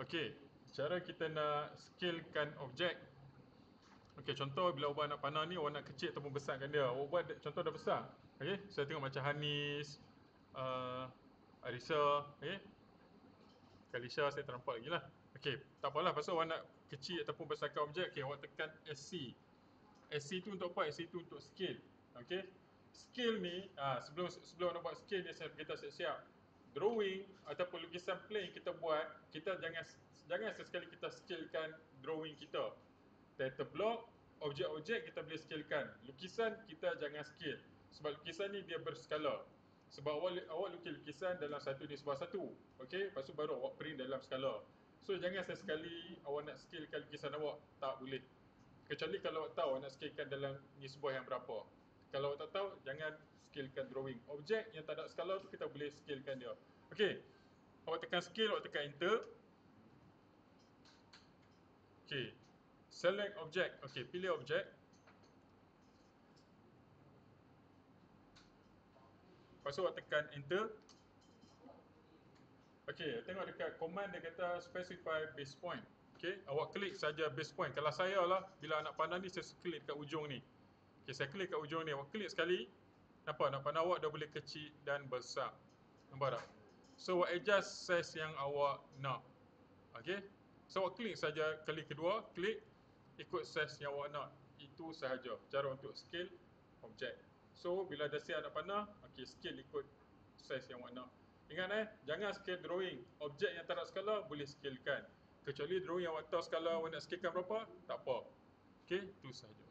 Okey, cara kita nak scalekan objek. Okey, contoh bila awak nak panah ni, awak nak kecil ataupun besarkan dia. Awak buat contoh dah besar. Okey, saya tengok macam Hanis, Arisa, okey. Kalisha saya tak nampak lagi lah. Okey, tak apalah pasal awak nak kecil ataupun besarkan objek. Okey, awak tekan SC. SC tu untuk apa? SC tu untuk scale. Okey. Scale ni, sebelum nak buat scale ni kita siap-siap. Drawing ataupun lukisan plain kita buat, kita jangan sesekali kita scalekan drawing kita. Title block, objek-objek kita boleh scalekan. Lukisan kita jangan scale. Sebab lukisan ni dia berskala. Sebab awak lukis lukisan dalam 1:1. Okey, lepas tu baru awak print dalam skala. So jangan sesekali awak nak scalekan lukisan awak, tak boleh. Kecuali kalau awak tahu awak nak scalekan dalam nisbah yang berapa. Kalau awak tak tahu, jangan scalekan drawing. Objek yang tak ada skala tu kita boleh scalekan dia. Okey. Awak tekan scale, awak tekan enter. Okey. Select object. Okey, pilih objek. Lepas tu awak tekan enter. Okey, tengok dekat command dia kata specify base point. Okey, awak klik saja base point. Kalau saya lah, bila nak panah ni saya klik dekat ujung ni. Okey, saya klik kat ujung ni. Awak klik sekali. Nampak? Nak panah awak dah boleh kecil dan besar. Nampak tak? So, awak adjust size yang awak nak. Okey. So, awak klik saja kali kedua. Klik. Ikut size yang awak nak. Itu sahaja cara untuk scale objek. So, bila dah siap nak panah, okey, scale ikut size yang awak nak. Ingat jangan scale drawing. Objek yang tak ada skala boleh scalekan. Kecuali drawing yang awak tahu skala awak nak scalekan berapa, tak apa. Okey, itu sahaja.